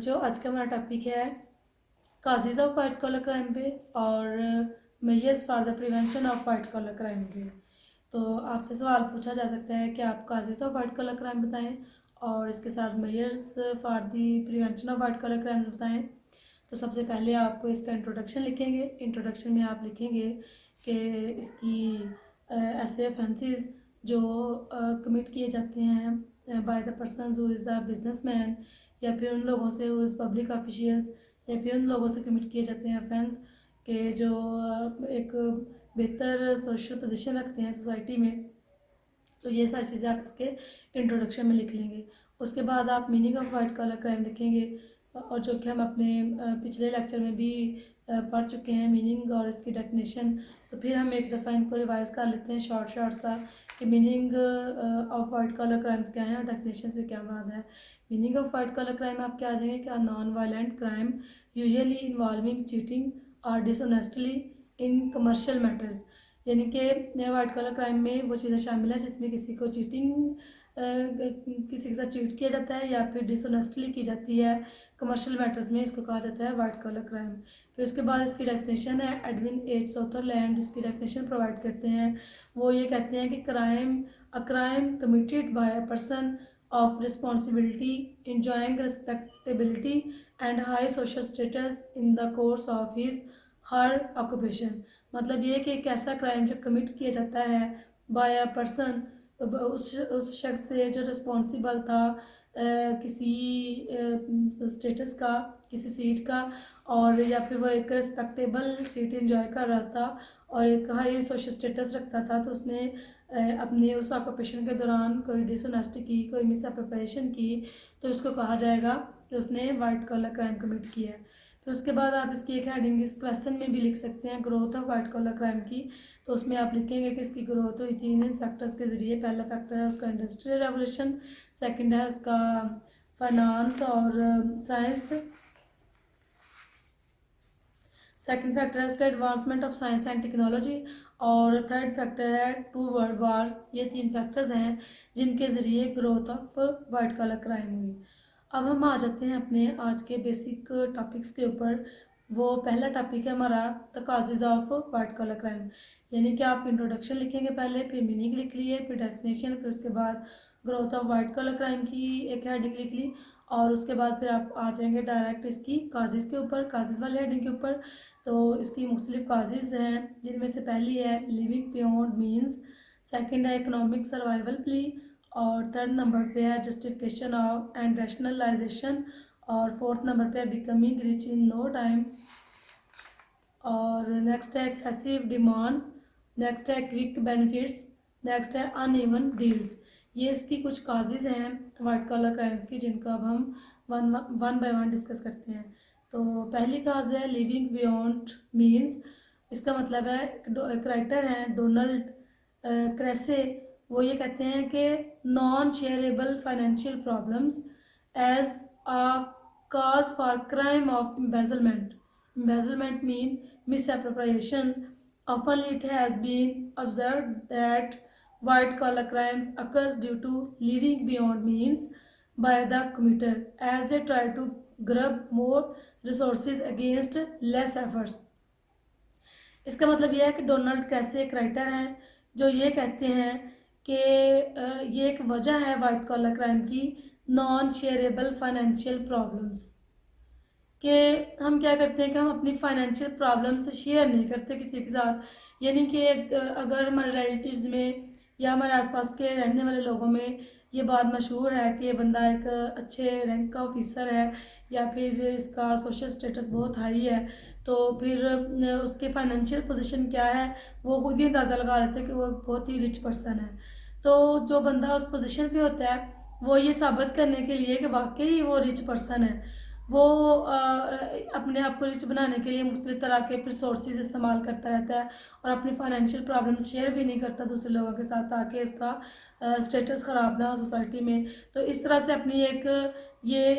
बच्चों, आज का हमारा टॉपिक है causes of white collar crime पे और measures for the prevention of white collar crime पे। तो आपसे सवाल पूछा जा सकता है कि आप causes of white collar crime बताएं और इसके साथ measures for the prevention of white collar crime बताएं। तो सबसे पहले आपको इसका इंट्रोडक्शन लिखेंगे। इंट्रोडक्शन में आप लिखेंगे कि इसकी ऐसे ऑफेंसेस जो कमिट किए जाते हैं by the person who is the businessman, या फिर उन लोगों से उस पब्लिक ऑफिशियल्स, या फिर उन लोगों से कमिट किए जाते हैं ऑफेंस के जो एक बेहतर सोशल पोजीशन रखते हैं सोसाइटी में। तो ये सारी चीज़ें आप इसके इंट्रोडक्शन में लिख लेंगे। उसके बाद आप meaning of white collar crime लिखेंगे, और जो कि हम अपने पिछले लेक्चर में भी पढ़ चुके हैं मीनिंग और इसकी डेफिनेशन। तो फिर हम एक दफ़ा इनको रिवाइज कर लेते हैं शॉर्ट सा कि meaning of white collar crimes क्या है और डेफिनेशन से क्या मुराद है। Meaning of white collar crime आप क्या आ जाएंगे कि non violent crime usually involving cheating और डिसऑनेस्टली इन कमर्शियल मैटर्स। यानी कि वाइट कॉलर क्राइम में वो चीज़ें शामिल है जिसमें किसी को चीटिंग किसी के साथ चीट किया जाता है या फिर डिसऑनेस्टली की जाती है कमर्शियल मैटर्स में। इसको कहा जाता है वाइट कॉलर क्राइम। फिर उसके बाद इसकी डेफिनेशन है एडविन एच सॉदरलैंड इसकी डेफिनेशन प्रोवाइड करते हैं। वो ये कहते हैं कि crime committed by a person of responsibility, enjoying respectability and high social status in the course of his her occupation। मतलब ये कि एक ऐसा क्राइम जो कमिट किया जाता है बाय अ पर्सन, उस शख्स से जो रिस्पॉन्सिबल था किसी स्टेटस का, किसी सीट का, और या फिर वो एक रिस्पेक्टेबल सीट इंजॉय कर रहा था और एक हाई सोशल स्टेटस रखता था। तो उसने अपने उस ऑक्यूपेशन के दौरान कोई डिसऑनेस्टी की, कोई मिसअप्रोप्रिएशन की, तो उसको कहा जाएगा कि उसने वाइट कॉलर क्राइम कमिट किया है। तो उसके बाद आप इसकी एक हेडिंग इस क्वेश्चन में भी लिख सकते हैं growth of white collar crime की। तो उसमें आप लिखेंगे कि इसकी ग्रोथ हुई थी इन फैक्टर्स के ज़रिए। पहला फैक्टर है उसका इंडस्ट्रियल रेवोल्यूशन, सेकंड है उसका फाइनेंस और साइंस, सेकंड फैक्टर है उसका advancement of science and technology, और थर्ड फैक्टर है 2 वर्ल्ड वार्स। ये 3 फैक्टर्स हैं जिनके ज़रिए growth of white collar crime हुई। अब हम आ जाते हैं अपने आज के बेसिक टॉपिक्स के ऊपर। वो पहला टॉपिक है हमारा the causes of white collar crime. यानी कि आप इंट्रोडक्शन लिखेंगे पहले, फिर मीनिंग लिख लिए, फिर डेफिनेशन, फिर उसके बाद growth of white collar crime की एक हेडिंग लिख ली, और उसके बाद फिर आप आ जाएंगे डायरेक्ट इसकी काजेज के ऊपर, काजेज वाले हेडिंग के ऊपर। तो इसकी मुख्तलिफ काजेज हैं जिनमें से पहली है लिविंग बियॉन्ड मीन्स, सेकेंड है इकोनॉमिक सर्वाइवल प्ली, और थर्ड नंबर पे है जस्टिफिकेशन ऑफ एंड रैशनलाइजेशन, और फोर्थ नंबर पे है becoming rich in no time, और नेक्स्ट है एक्सेसिव डिमांड्स, नेक्स्ट है क्विक बेनिफिट्स, नेक्स्ट है अनइवन डील्स। ये इसकी कुछ काजेज हैं वाइट कॉलर क्राइम्स की जिनका अब हम वन बाय वन डिस्कस करते हैं। तो पहली काज है लिविंग बियॉन्ड मीन्स। इसका मतलब है एक राइटर हैं डोनाल्ड क्रेसे, वो ये कहते हैं कि non shareable financial problems as a cause for crime of embezzlement. Embezzlement means misappropriations. Often it has been observed that white collar crimes occurs due to living beyond means by the committer as they try to grab more resources against less efforts। इसका मतलब यह है कि Donald कैसे एक writer हैं जो ये कहते हैं कि ये एक वजह है वाइट कॉलर क्राइम की नॉन शेयरेबल फाइनेंशियल प्रॉब्लम्स, कि हम क्या करते हैं कि हम अपनी फाइनेंशियल प्रॉब्लम से शेयर नहीं करते किसी के साथ। यानी कि अगर हमारे रिलेटिव्स में या हमारे आसपास के रहने वाले लोगों में ये बात मशहूर है कि ये बंदा एक अच्छे रैंक का ऑफिसर है या फिर इसका सोशल स्टेटस बहुत हाई है, तो फिर उसके फाइनेंशियल पोजीशन क्या है वो खुद ही अंदाज़ा लगा लेते हैं कि वो बहुत ही रिच पर्सन है। तो जो बंदा उस पोजीशन पे होता है वो ये साबित करने के लिए कि वाकई वो रिच पर्सन है, वो अपने आप को रिच बनाने के लिए मुख्तलिफ तरह के रिसोर्सेज इस्तेमाल करता रहता है और अपनी फाइनेंशियल प्रॉब्लम शेयर भी नहीं करता दूसरे लोगों के साथ ताकि उसका स्टेटस ख़राब ना हो सोसाइटी में। तो इस तरह से अपनी एक ये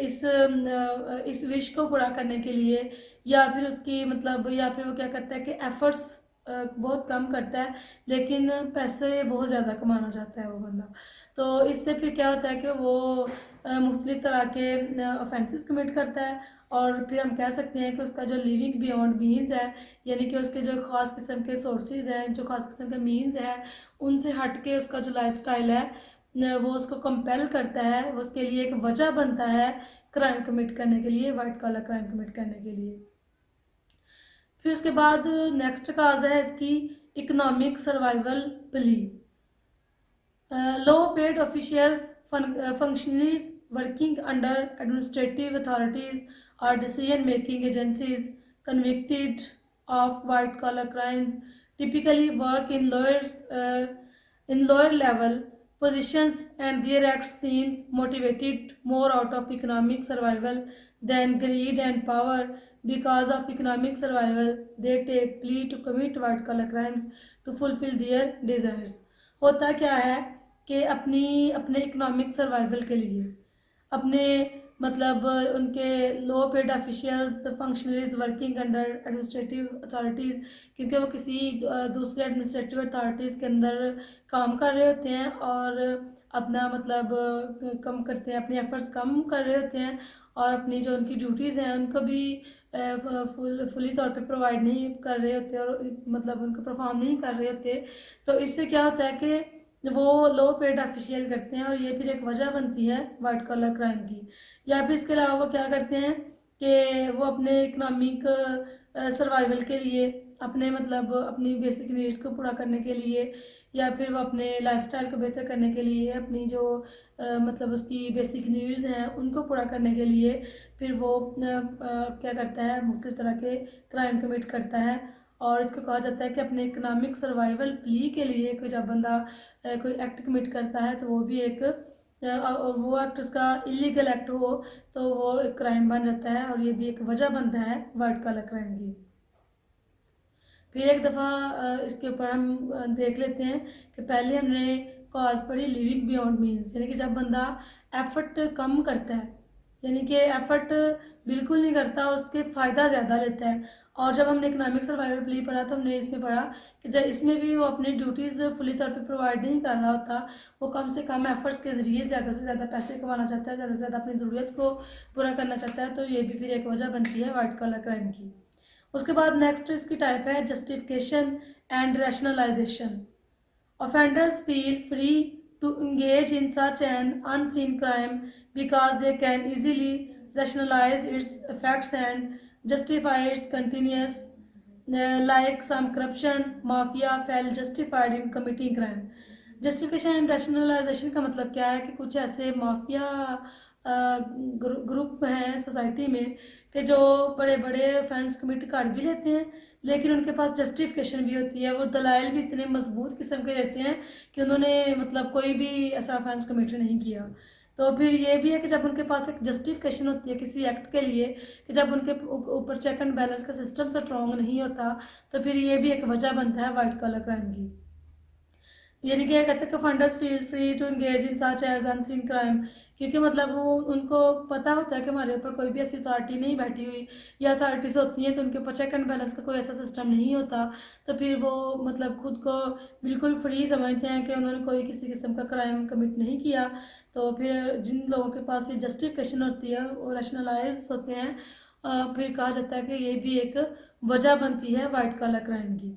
इस विश को पूरा करने के लिए या फिर उसकी मतलब या फिर वो क्या करता है कि एफर्ट्स बहुत कम करता है लेकिन पैसे बहुत ज़्यादा कमाना चाहता है वो बंदा। तो इससे फिर क्या होता है कि वो मुख्तलिफ़ तरह के ऑफेंसेस कमिट करता है, और फिर हम कह सकते हैं कि उसका जो लिविंग बियॉन्ड मीन्स है, यानी कि उसके जो ख़ास किस्म के सोर्सेज हैं, जो ख़ास किस्म के मीन्स हैं, उनसे हट के उसका जो लाइफस्टाइल है वो उसको कंपेल करता है, वो उसके लिए एक वजह बनता है क्राइम कमिट करने के लिए, वाइट कॉलर क्राइम कमिट करने के लिए। फिर उसके बाद नेक्स्ट काज है इसकी economic survival plea. Low paid officials, functionaries working under administrative authorities or decision making agencies convicted of white collar crimes typically work in lower level positions, and their acts seems motivated more out of economic survival than greed and power. Because of economic survival they take plea to commit white collar crimes to fulfill their desires. होता क्या है कि अपने economic survival के लिए, अपने मतलब उनके low paid officials, functionaries working under administrative authorities, क्योंकि वो किसी दूसरे एडमिनिस्ट्रेटिव अथॉरिटीज़ के अंदर काम कर रहे होते हैं और अपना मतलब कम करते हैं, अपनी एफर्ट्स कम कर रहे होते हैं, और अपनी जो उनकी ड्यूटीज़ हैं उनको भी फुली तौर पे प्रोवाइड नहीं कर रहे होते, और मतलब उनको परफॉर्म नहीं कर रहे होते। तो इससे क्या होता है कि वो लो पेड ऑफिशियल करते हैं, और ये फिर एक वजह बनती है वाइट कॉलर क्राइम की। या फिर इसके अलावा वो क्या करते हैं कि वो अपने इकोनॉमिक सर्वाइवल के लिए, अपने मतलब अपनी बेसिक नीड्स को पूरा करने के लिए, या फिर वो अपने लाइफस्टाइल को बेहतर करने के लिए, अपनी जो मतलब उसकी बेसिक नीड्स हैं उनको पूरा करने के लिए, फिर वो क्या करता है, मुख्तलिफ तरह के क्राइम कमिट करता है। और इसको कहा जाता है कि अपने इकोनॉमिक सर्वाइवल प्ली के लिए कोई जब बंदा कोई एक्ट कमिट करता है तो वो भी एक वो एक्ट उसका इलीगल एक्ट हो तो वो एक क्राइम बन जाता है, और ये भी एक वजह बनता है वाइट कॉलर क्राइम की। फिर एक दफ़ा इसके ऊपर हम देख लेते हैं कि पहले हमने कॉज पढ़ी लिविंग बियॉन्ड मीन्स, यानी कि जब बंदा एफर्ट कम करता है, यानी कि एफर्ट बिल्कुल नहीं करता, उसके फ़ायदा ज़्यादा लेता है। और जब हमने इकोनॉमिक सर्वाइवल प्ली पढ़ा तो हमने इसमें पढ़ा कि जब इसमें भी वो अपनी ड्यूटीज़ फुली तौर पे प्रोवाइड नहीं कर रहा होता, वो कम से कम एफर्ट्स के ज़रिए ज़्यादा से ज़्यादा पैसे कमाना चाहता है, ज़्यादा से ज़्यादा अपनी ज़रूरत को पूरा करना चाहता है, तो ये भी फिर एक वजह बनती है वाइट कॉलर क्राइम की। उसके बाद नेक्स्ट इसकी टाइप है justification and rationalization. Offenders feel free to engage in such an unseen crime because they can easily rationalize its effects and justify its continuous, like some corruption mafia felt justified in committing crime. Justification and rationalization का मतलब क्या है कि कुछ ऐसे mafia group हैं society में कि जो बड़े बड़े ऑफेंस कमिट कर भी लेते हैं, लेकिन उनके पास जस्टिफिकेशन भी होती है, वो दलाइल भी इतने मजबूत किस्म के देते हैं कि उन्होंने मतलब कोई भी ऐसा ऑफेंस कमिट नहीं किया। तो फिर ये भी है कि जब उनके पास एक जस्टिफिकेशन होती है किसी एक्ट के लिए, कि जब उनके ऊपर चेक एंड बैलेंस का सिस्टम स्ट्रॉन्ग नहीं होता, तो फिर ये भी एक वजह बनता है वाइट कॉलर क्राइम की। यानी कि कहते हैं कि offenders feel free to engage in such as unseen crime, क्योंकि मतलब वो उनको पता होता है कि हमारे ऊपर कोई भी ऐसी अथॉरिटी नहीं बैठी हुई, या अथॉरिटीज़ होती हैं तो उनके ऊपर चेक एंड बैलेंस का कोई ऐसा सिस्टम नहीं होता, तो फिर वो मतलब खुद को बिल्कुल फ्री समझते हैं कि उन्होंने कोई किसी किस्म का क्राइम कमिट नहीं किया। तो फिर जिन लोगों के पास ये जस्टिफिकेशन होती है वो रैशनलाइज होते हैं, फिर कहा जाता है कि ये भी एक वजह बनती है वाइट कॉलर क्राइम की।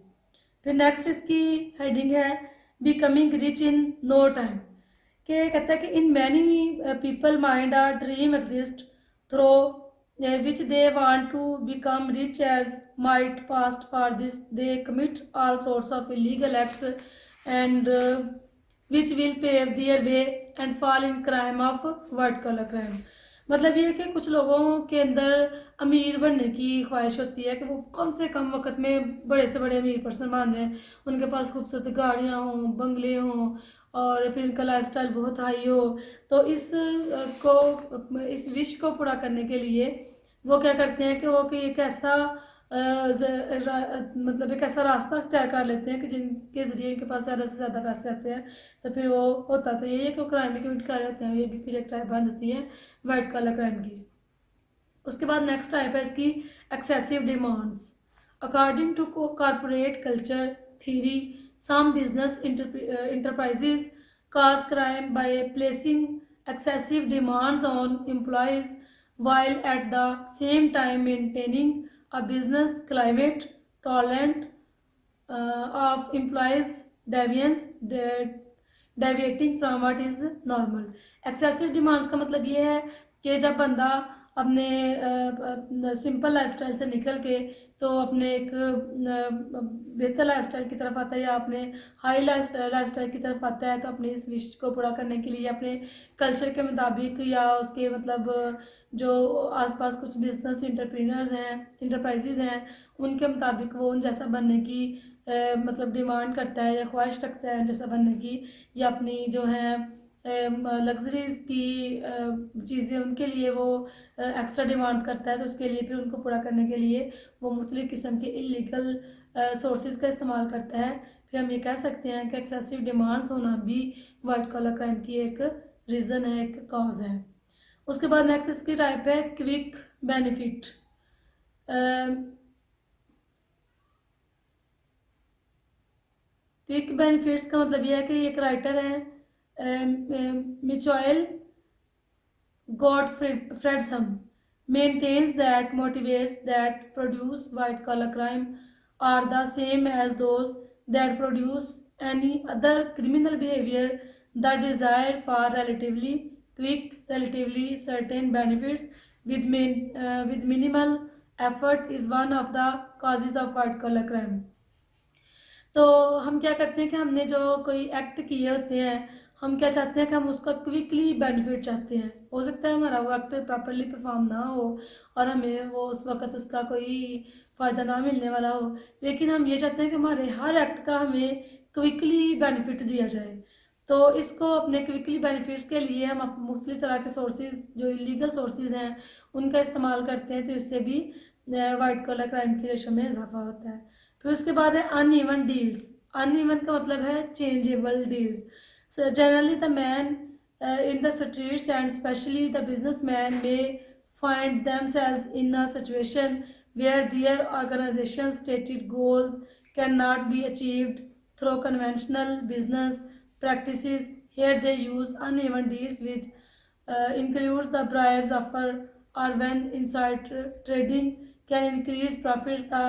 फिर नेक्स्ट इसकी हेडिंग है becoming rich in no time, के कहता है कि in many people mind are dream exist through which they want to become rich as might past for this they commit all sorts of illegal acts and which will pave their way and fall in crime of white collar crime. मतलब ये कि कुछ लोगों के अंदर अमीर बनने की ख्वाहिश होती है कि वो कम से कम वक्त में बड़े से बड़े अमीर पर्सन बन जाएं, उनके पास खूबसूरत गाड़ियाँ हों, बंगले हों, और फिर उनका लाइफस्टाइल बहुत हाई हो। तो इस विश को पूरा करने के लिए वो क्या करते हैं कि वो कि एक ऐसा मतलब एक ऐसा रास्ता अख्तियार कर लेते हैं कि जिनके ज़रिए इनके पास ज़्यादा से ज़्यादा पैसे आते हैं। तो फिर वो होता तो यही है कि वो क्राइम भी कमिट कर रहे होते हैं, ये भी फिर एक टाइप बन जाती है वाइट कॉलर क्राइम की। उसके बाद नेक्स्ट टाइप है इसकी excessive demands. According to corporate culture theory some business enterprises cause crime by placing excessive demands on employees while at the same time maintaining a business climate tolerant of employees deviance deviating from what is normal। Excessive demands का मतलब ये है कि जब बंदा अपने simple lifestyle से निकल के तो अपने एक बेहतर लाइफस्टाइल की तरफ आता है या अपने हाई लाइफस्टाइल की तरफ आता है, तो अपने इस विश को पूरा करने के लिए अपने कल्चर के मुताबिक या उसके मतलब जो आसपास कुछ बिजनेस इंटरप्रीनर्स हैं, इंटरप्राइजेज हैं, उनके मुताबिक वो उन जैसा बनने की मतलब डिमांड करता है या ख्वाहिश रखता है जैसा बनने की, या अपनी जो है लग्जरीज की चीज़ें उनके लिए वो एक्स्ट्रा डिमांड करता है, तो उसके लिए फिर उनको पूरा करने के लिए वो मुख्तलिफ़ किस्म के इलीगल सोर्सेज का इस्तेमाल करता है। फिर हम ये कह सकते हैं कि एक्सेसिव डिमांड्स होना भी वाइट कॉलर क्राइम की एक रीज़न है, एक कॉज है। उसके बाद नेक्स्ट इसकी टाइप है क्विक बेनिफिट। क्विक बेनिफिट्स का मतलब यह है कि एक राइटर है Mitchell गॉडफ्रेडसन maintains that motivates that produce white collar crime are the same as those that produce any other criminal behavior. The desire for relatively quick, relatively certain benefits with minimal effort is one of the causes of white collar crime। तो हम क्या करते हैं कि हमने जो कोई act किए होते हैं, हम क्या चाहते हैं कि हम उसका क्विकली बेनिफिट चाहते हैं। हो सकता है हमारा वो एक्ट प्रॉपरली परफॉर्म ना हो और हमें वो उस वक्त उसका कोई फ़ायदा ना मिलने वाला हो, लेकिन हम ये चाहते हैं कि हमारे हर एक्ट का हमें क्विकली बेनिफिट दिया जाए। तो इसको अपने क्विकली बेनिफिट्स के लिए हम मुख्तलिफ तरह के सोर्सेज जो इलीगल सोर्सेज हैं उनका इस्तेमाल करते हैं, तो इससे भी वाइट कॉलर क्राइम की रेशो में इजाफा होता है। फिर उसके बाद है अनइवन डील्स। अनइवन का मतलब है changeable deals. Generally the man in the streets and specially the business man may find themselves in a situation where their organisation stated goals can not be achieved through conventional business practices। Here they use uneven deals which includes the bribes offer or when inside trading can increase profits, the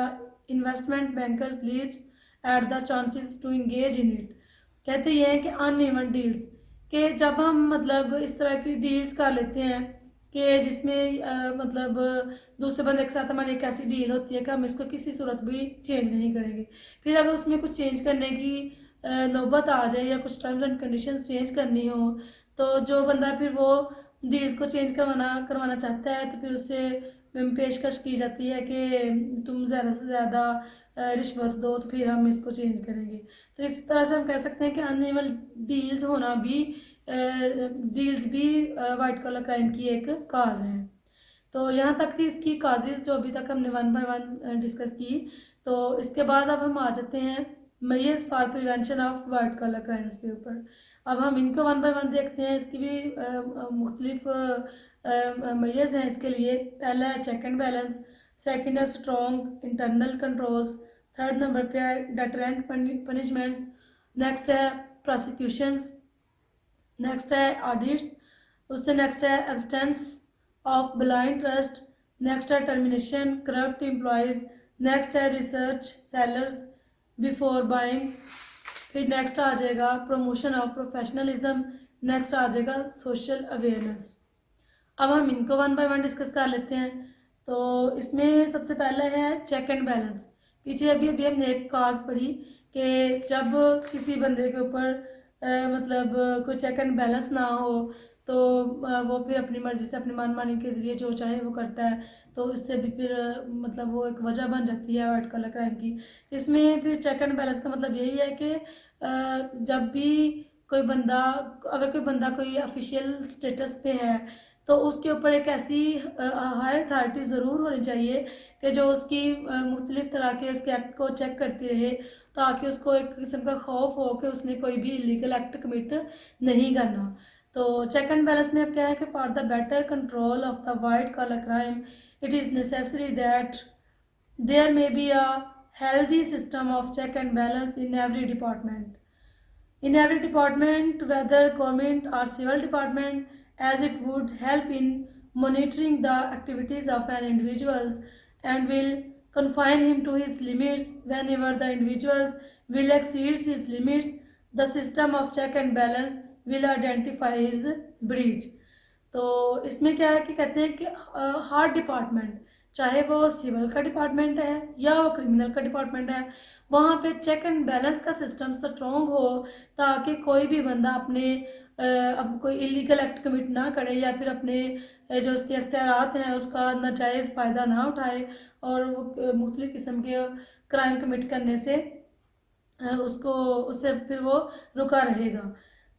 investment bankers leaves at the chances to engage in it। कहते ये हैं कि uneven deals कि जब हम मतलब इस तरह की डील्स कर लेते हैं कि जिसमें मतलब दूसरे बंदे के साथ हमारी एक ऐसी डील होती है कि हम इसको किसी सूरत भी चेंज नहीं करेंगे, फिर अगर उसमें कुछ चेंज करने की नौबत आ जाए या कुछ टर्म्स एंड कंडीशंस चेंज करनी हो, तो जो बंदा फिर वो डील्स को चेंज करवाना चाहता है तो फिर उससे पेशकश की जाती है कि तुम ज़्यादा से ज़्यादा रिश्वत दो तो फिर हम इसको चेंज करेंगे। तो इस तरह से हम कह सकते हैं कि अनइवन डील्स होना भी डील्स भी वाइट कॉलर क्राइम की एक काज है। तो यहाँ तक थी इसकी काजेज़ जो अभी तक हमने वन बाय वन डिस्कस की। तो इसके बाद अब हम आ जाते हैं measures for prevention of white collar crimes के ऊपर। अब हम इनको वन बाय वन देखते हैं। इसकी भी मुख्तलिफ मेजर्स हैं इसके लिए। पहला है चेक एंड बैलेंस, सेकंड है strong internal controls, third number पे है डेटरेंट पनिशमेंट्स, नेक्स्ट है प्रोसिक्यूशंस, नेक्स्ट है ऑडिट्स, उससे नेक्स्ट है abstains of blind trust, next है टर्मिनेशन करप्ट एम्प्लॉयज़, नेक्स्ट है रिसर्च सेलर्स बिफोर बाइंग, फिर नेक्स्ट आ जाएगा प्रमोशन ऑफ प्रोफेशनलिज्म, नेक्स्ट आ जाएगा सोशल अवेयरनेस। अब हम इनको वन बाय वन डिस्कस कर लेते हैं। तो इसमें सबसे पहला है चेक एंड बैलेंस। पीछे अभी हमने एक काज पढ़ी कि जब किसी बंदे के ऊपर मतलब कोई चेक एंड बैलेंस ना हो तो वो फिर अपनी मर्ज़ी से अपनी मनमानी के ज़रिए जो चाहे वो करता है, तो इससे भी फिर मतलब वो एक वजह बन जाती है वाइट कॉलर क्राइम की। इसमें फिर चेक एंड बैलेंस का मतलब यही है कि जब भी कोई बंदा अगर कोई बंदा कोई ऑफिशियल स्टेटस पे है तो उसके ऊपर एक ऐसी हायर अथॉरिटी ज़रूर होनी चाहिए कि जो उसकी मुख्तलिफ तरह के उसके एक्ट को चेक करती रहे, ताकि उसको एक किस्म का खौफ हो कि उसने कोई भी इलीगल एक्ट कमिट नहीं करना। तो चेक एंड बैलेंस में अब क्या है कि for the better control of the white collar crime it is necessary that there may be a healthy system of check and balance in every department. In every department, whether government or civil department, as it would help in monitoring the activities of an individual and will confine him to his limits. Whenever the individual will exceed his limits, the system of check and balance will identify his breach. तो इसमें क्या है कि कहते हैं कि हर department, चाहे वो सिविल का डिपार्टमेंट है या वो क्रिमिनल का डिपार्टमेंट है, वहाँ पे चेक एंड बैलेंस का सिस्टम स्ट्रॉन्ग हो ताकि कोई भी बंदा अपने अब कोई इलीगल एक्ट कमिट ना करे या फिर अपने जो उसके अख्तियारात हैं उसका नाजायज़ फ़ायदा ना उठाए और वो मुख्तलिफ़ किस्म के क्राइम कमिट करने से उसको उससे फिर वो रुका रहेगा।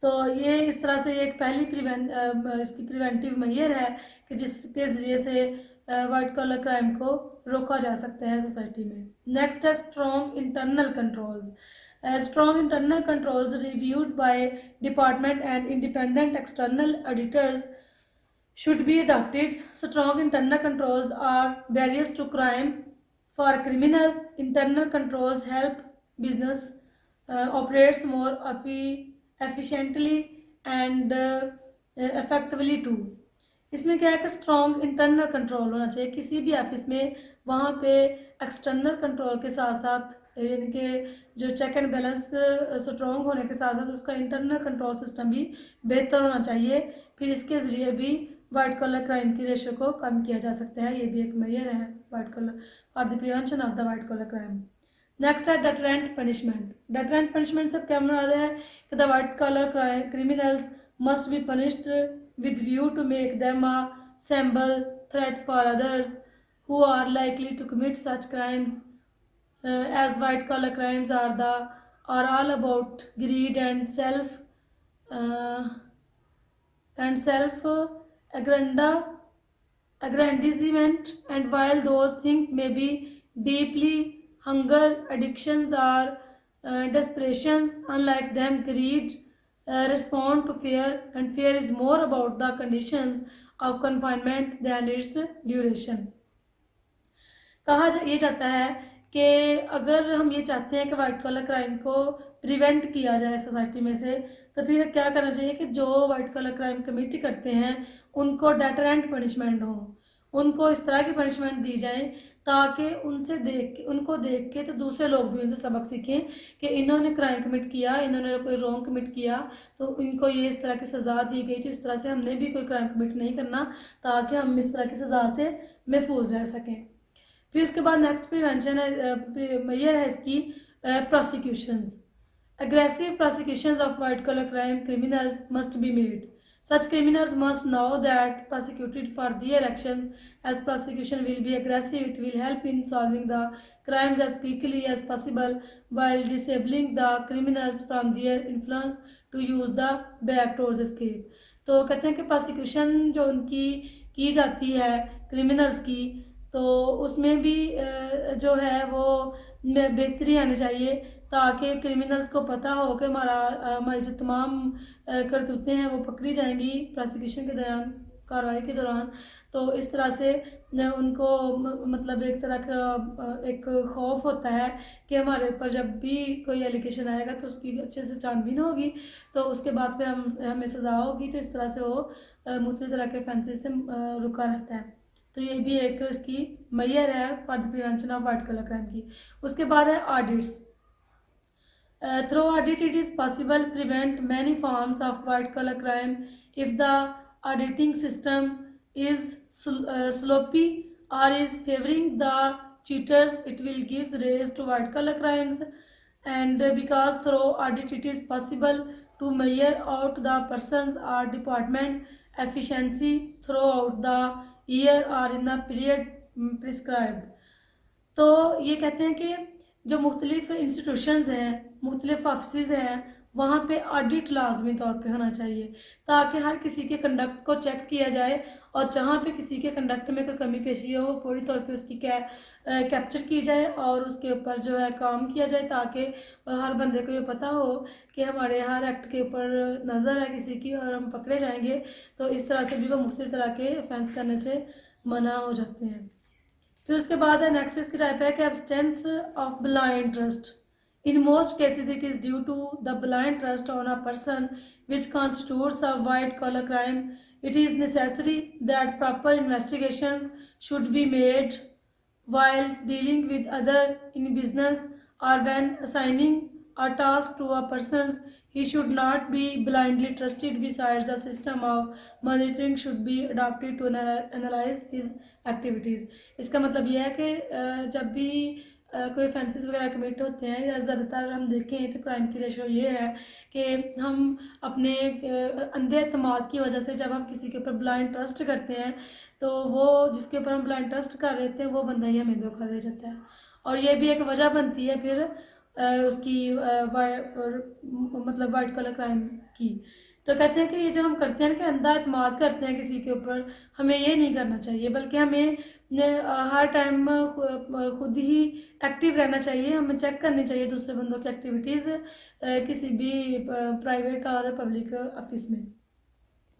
तो ये इस तरह से एक पहली इसकी प्रिवेंटिव मेजर है कि जिसके ज़रिए से वाइट कॉलर क्राइम को रोका जा सकता है सोसाइटी में। नेक्स्ट है strong internal controls. Strong internal controls reviewed by department and independent external auditors should be adopted. Strong internal controls are barriers to crime. For criminals, internal controls help business operates more efficiently and effectively too. इसमें क्या है कि strong internal control होना चाहिए किसी भी office में। वहाँ पे एक्सटर्नल कंट्रोल के साथ साथ यानी कि जो चेक एंड बैलेंस स्ट्रॉन्ग होने के साथ साथ उसका इंटरनल कंट्रोल सिस्टम भी बेहतर होना चाहिए। फिर इसके ज़रिए भी वाइट कॉलर क्राइम की रेशो को कम किया जा सकता है। ये भी एक मेजर है white collar for the prevention of the white collar crime. Next है डेटरेंट पनिशमेंट। डेटरेंट पनिशमेंट से क्या मुराद है कि the white collar criminals must be punished with view to make them a symbol threat for others who are likely to commit such crimes. As white collar crimes are all about greed and self aggrandizement, and while those things may be deeply hunger, addictions, or desperations, unlike them, greed respond to fear, and fear is more about the conditions of confinement than its duration. ये जाता है कि अगर हम ये चाहते हैं कि वाइट कॉलर क्राइम को प्रिवेंट किया जाए सोसाइटी में से, तो फिर क्या करना चाहिए कि जो वाइट कॉलर क्राइम कमिट करते हैं उनको डेटरेंट पनिशमेंट हो, उनको इस तरह की पनिशमेंट दी जाए ताकि उनको देख के तो दूसरे लोग भी उनसे सबक सीखें कि इन्होंने क्राइम कमिट किया, इन्होंने कोई रॉन्ग कमिट किया तो इनको ये इस तरह की सज़ा दी गई, तो इस तरह से हमने भी कोई क्राइम कमिट नहीं करना ताकि हम इस तरह की सज़ा से महफूज रह सकें। फिर उसके बाद नेक्स्ट प्रिवेंशन है, ये है इसकी prosecutions. Aggressive prosecutions of white collar crime criminals must be made. Such criminals must know that prosecuted for their actions, as prosecution will be aggressive, it will help in solving the crimes as quickly as possible while disabling the criminals from their influence to use the backdoors escape. तो कहते हैं कि prosecution जो उनकी की जाती है criminals की, तो उसमें भी जो है वो बेहतरी आनी चाहिए ताकि क्रिमिनल्स को पता हो कि हमारी जो तमाम करतूतें हैं वो पकड़ी जाएंगी प्रोसिक्यूशन के दौरान, कार्रवाई के दौरान। तो इस तरह से उनको मतलब एक तरह का एक खौफ होता है कि हमारे ऊपर जब भी कोई एलिगेशन आएगा तो उसकी अच्छे से छानबीन होगी, तो उसके बाद फिर हमें सज़ा होगी। तो इस तरह से वो मुख्तलिफ तरह के ऑफेंसेस से रुका रहता है। तो ये भी एक इसकी मेजर है for the prevention of white collar crime की। उसके बाद है audits. Through audit it is possible prevent many forms of white collar crime if the auditing system is sloppy और is favouring the cheaters, it will give rise to white collar crimes, and because through audit it is possible to measure out the persons or department efficiency throughout the year or in the period prescribed. तो ये कहते हैं कि जो मुख्तलिफ institutions हैं, मुख्तलिफ office हैं, वहाँ पे ऑडिट लाजमी तौर पे होना चाहिए ताकि हर किसी के कंडक्ट को चेक किया जाए और जहाँ पे किसी के कंडक्ट में कोई कमी पेशी हो वो फौरी तौर पे उसकी कैप्चर की जाए और उसके ऊपर जो है काम किया जाए ताकि हर बंदे को ये पता हो कि हमारे हर एक्ट के ऊपर नज़र है किसी की और हम पकड़े जाएंगे। तो इस तरह से भी वो मुख्तलिफ तरह के ऑफेंस करने से मना हो जाते हैं। फिर उसके बाद है नेक्स्ट इसकी टाइप है कि abstains of blind trust. In most cases, it is due to the blind trust on a person which constitutes a white collar crime. It is necessary that proper investigations should be made while dealing with other in business or when assigning a task to a person. He should not be blindly trusted. Besides, a system of monitoring should be adopted to analyze his activities. इसका मतलब यह है कि जब भी कोई offences वगैरह commit होते हैं या ज़्यादातर हम देखें तो क्राइम की रेशो ये है कि हम अपने अंधे एतमाद की वजह से जब हम किसी के ऊपर ब्लाइंड ट्रस्ट करते हैं तो वो जिसके ऊपर हम ब्लाइंड ट्रस्ट कर रहे थे वो बंदा ही हमें धोखा दे जाता है, और ये भी एक वजह बनती है फिर उसकी मतलब वाइट कॉलर क्राइम की। तो कहते हैं कि ये जो हम करते हैं कि अंधा एतमाद करते हैं किसी के ऊपर, हमें ये नहीं करना चाहिए, बल्कि हमें हर टाइम खुद ही एक्टिव रहना चाहिए। हमें चेक करनी चाहिए दूसरे बंदों की एक्टिविटीज़ किसी भी प्राइवेट और पब्लिक ऑफिस में।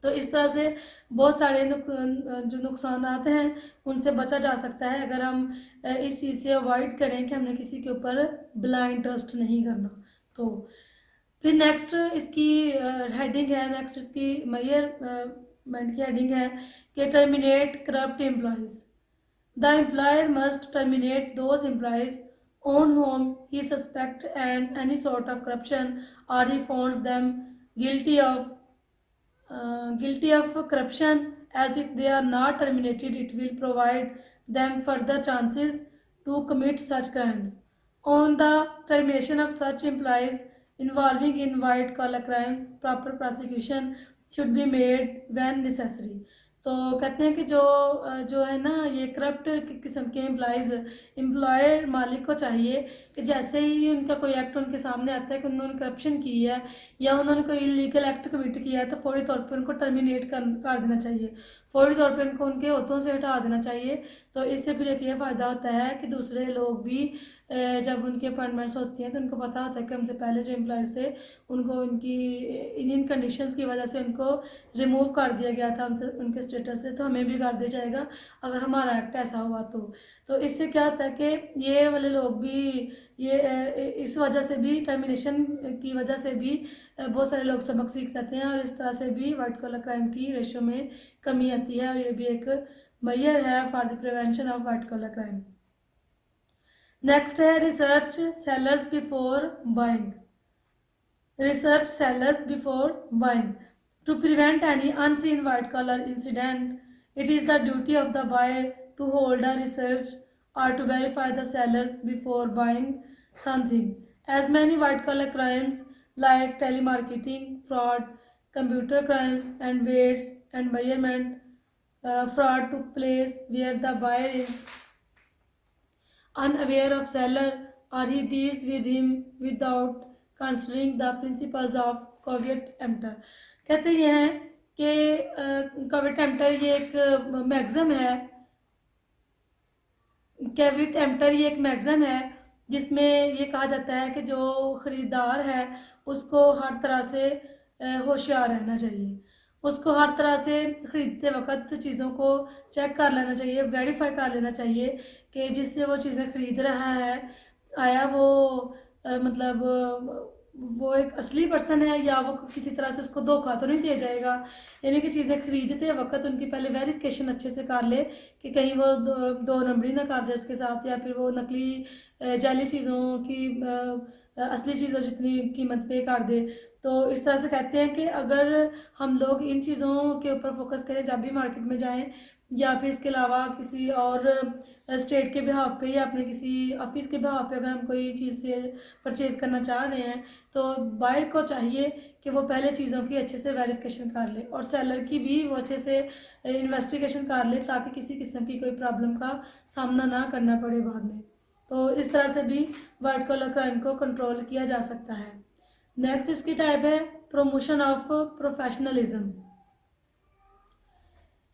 तो इस तरह से बहुत सारे जो नुकसानात हैं उनसे बचा जा सकता है अगर हम इस चीज़ से अवॉइड करें कि हमने किसी के ऊपर ब्लाइंड ट्रस्ट नहीं करना। तो फिर नेक्स्ट इसकी हेडिंग है, नेक्स्ट इसकी मेजरमेंट की हेडिंग है कि terminate corrupt employees. The employer must terminate those employees on whom he suspect and any sort of corruption or he finds them guilty of corruption, as if they are not terminated it will provide them further chances to commit such crimes. On the termination of such employees involving in white collar crimes, proper prosecution should be made when necessary. तो कहते हैं कि जो है ना ये corrupt किस्म के एम्प्लॉयर मालिक को चाहिए कि जैसे ही उनका कोई एक्ट उनके सामने आता है कि उन्होंने करप्शन की है या उन्होंने कोई इलीगल एक्ट कमिट किया है तो फौरी तौर पर उनको टर्मिनेट कर देना चाहिए, फौरी तौर पर उनको उनके ओहदों से हटा देना चाहिए। तो इससे फिर एक ये फ़ायदा होता है कि दूसरे लोग भी जब उनकी अपॉइंटमेंट्स होती हैं तो उनको पता होता है कि हमसे पहले जो एम्प्लॉयज़ थे उनको उनकी इन कंडीशंस की वजह से उनको रिमूव कर दिया गया था हमसे उनके स्टेटस से, तो हमें भी कर दिया जाएगा अगर हमारा एक्ट ऐसा हुआ तो इससे क्या होता है कि ये वाले लोग भी ये इस वजह से भी टर्मिनेशन की वजह से भी बहुत सारे लोग सबक सीख सकते हैं और इस तरह से भी वाइट कॉलर क्राइम की रेशो में कमी आती है, और ये भी एक मेजर है for the prevention of white collar crime. Next है research sellers before buying. Research sellers before buying to prevent any unseen white collar incident it is the duty of the buyer to hold a research or to verify the sellers before buying something. As many white collar crimes like telemarketing, fraud, computer crimes and weights and measurement fraud took place where the buyer is unaware of seller or he deals with him without considering the principles of caveat emptor. कहते हैं कि caveat emptor ये एक maxim है, cavity emptor ये एक मैगज़म है जिसमें ये कहा जाता है कि जो ख़रीदार है उसको हर तरह से होशियार रहना चाहिए, उसको हर तरह से ख़रीदते वक्त चीज़ों को चेक कर लेना चाहिए, वेरीफाई कर लेना चाहिए कि जिससे वो चीज़ें ख़रीद रहा है आया वो मतलब वो एक असली पर्सन है या वो किसी तरह से उसको धोखा तो नहीं दिया जाएगा। यानी कि चीज़ें ख़रीदते वक्त उनकी पहले वेरिफिकेशन अच्छे से कर ले कि कहीं वो दो नंबरी ना कर जाए उसके साथ, या फिर वो नकली जाली चीज़ों की असली चीज़ों जितनी कीमत पे कर दे। तो इस तरह से कहते हैं कि अगर हम लोग इन चीज़ों के ऊपर फोकस करें जब भी मार्केट में जाएं या फिर इसके अलावा किसी और स्टेट के बिहाफ पे या अपने किसी ऑफिस के बिहाफ पे अगर हम कोई चीज़ से परचेज़ करना चाह रहे हैं तो बायर को चाहिए कि वो पहले चीज़ों की अच्छे से वेरिफिकेशन कर ले और सेलर की भी वो अच्छे से इन्वेस्टिगेशन कर ले ताकि किसी किस्म की कोई प्रॉब्लम का सामना ना करना पड़े बाद में। तो इस तरह से भी वाइट कॉलर क्राइम को कंट्रोल किया जा सकता है। नेक्स्ट इसकी टाइप है प्रमोशन ऑफ प्रोफेशनलिज्म।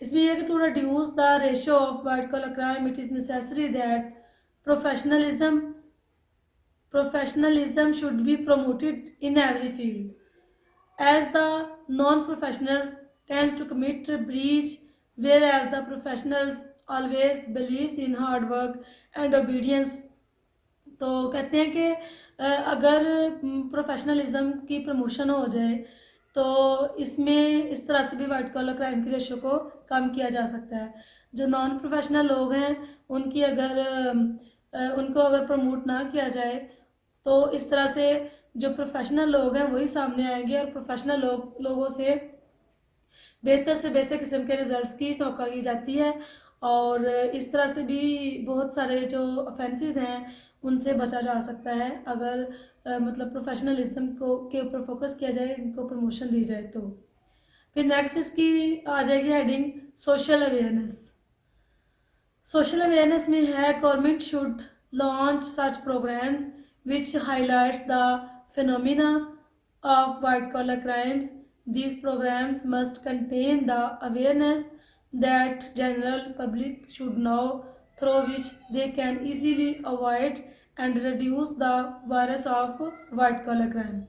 इसमें यह कि to reduce the ratio of white collar crime it is necessary that professionalism should be promoted in every field, as the non-professionals tends to commit breach whereas the professionals always believes in hard work and obedience. तो कहते हैं कि अगर professionalism की promotion हो जाए तो इसमें इस तरह से भी वाइट कॉलर क्राइम की रेशो को कम किया जा सकता है। जो नॉन प्रोफेशनल लोग हैं उनको अगर प्रमोट ना किया जाए तो इस तरह से जो प्रोफेशनल लोग हैं वही सामने आएंगे और प्रोफेशनल लोगों से बेहतर किस्म के रिजल्ट्स की तवक्को की जाती है। और इस तरह से भी बहुत सारे जो ऑफेंसेस हैं उनसे बचा जा सकता है अगर मतलब प्रोफेशनलिज्म को के ऊपर फोकस किया जाए, इनको प्रमोशन दी जाए तो। फिर नेक्स्ट इसकी आ जाएगी heading social awareness. Social awareness में है government should launch such programmes which highlights the phenomena of white collar crimes. These programs must contain the awareness that general public should know, through which they can easily avoid and reduce the virus of white collar crime.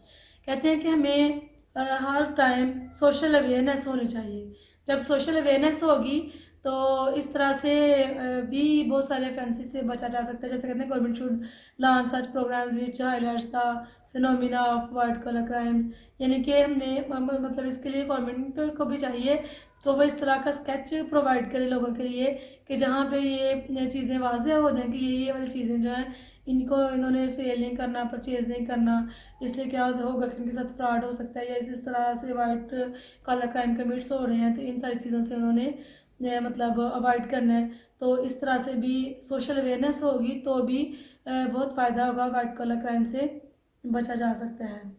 कहते हैं कि हमें हर time social awareness होनी चाहिए। जब social awareness होगी तो इस तरह से भी बहुत सारे ऑफेंसेस से बचा जा सकता है। जैसे कहते हैं government should launch such programmes which highlights the phenomena of white collar crime, यानी कि हमने मतलब इसके लिए गवर्नमेंट को भी चाहिए तो वो इस तरह का स्केच प्रोवाइड करे लोगों के लिए कि जहाँ पे ये चीज़ें वाज़ेह हो जाएं कि ये वाली चीज़ें जो हैं इनको इन्होंने सेल नहीं करना, परचेज़ नहीं करना, इससे क्या होगा कि इनके साथ फ्रॉड हो सकता है या इस तरह से वाइट कॉलर क्राइम कमिट्स हो रहे हैं, तो इन सारी चीज़ों से उन्होंने मतलब अवॉइड करना है। तो इस तरह से भी सोशल अवेयरनेस होगी तो भी बहुत फ़ायदा होगा, वाइट कॉलर क्राइम से बचा जा सकता है।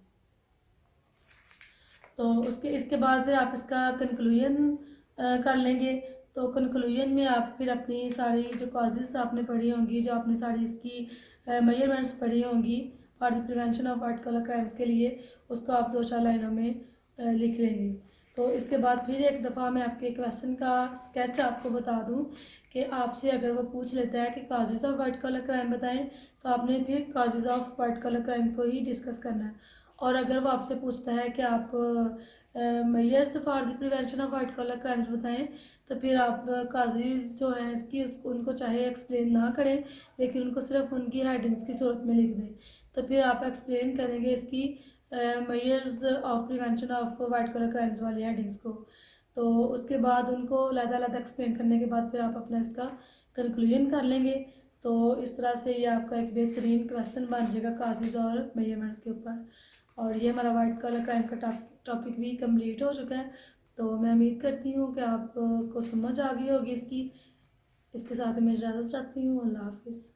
तो इसके बाद फिर आप इसका कंक्लूजन कर लेंगे। तो कंक्लूजन में आप फिर अपनी सारी जो कॉजेस आपने पढ़ी होंगी, जो आपने सारी इसकी मेजरमेंट्स पढ़ी होंगी for the prevention of white collar crimes के लिए, उसको आप 2-4 लाइनों में लिख लेंगे। तो इसके बाद फिर एक दफ़ा मैं आपके क्वेश्चन का स्केच आपको बता दूं कि आपसे अगर वो पूछ लेता है कि causes of white collar crime बताएं, तो आपने फिर causes of white collar crime को ही डिस्कस करना है। और अगर वो आपसे पूछता है कि आप measures for the prevention of white collar crimes बताएं, तो फिर आप काजेज़ जो हैं इसकी उनको चाहे एक्सप्लेन ना करें, लेकिन उनको सिर्फ उनकी हेडिंग्स की सूरत में लिख दें। तो फिर आप एक्सप्लेन करेंगे इसकी measures of prevention of white collar crimes वाली हेडिंग्स को। तो उसके बाद उनको अलग-अलग एक्सप्लेन करने के बाद फिर आप अपना इसका कंक्लूजन कर लेंगे। तो इस तरह से ये आपका एक बेहतरीन क्वेश्चन बन जाएगा काजेज़ और मेजरमेंट्स के ऊपर। और ये हमारा वाइट कॉलर क्राइम का टॉपिक भी कंप्लीट हो चुका है। तो मैं उम्मीद करती हूँ कि आपको समझ आ गई होगी इसकी। इसके साथ मैं इजाज़त चाहती हूँ। अल्लाह हाफिज़।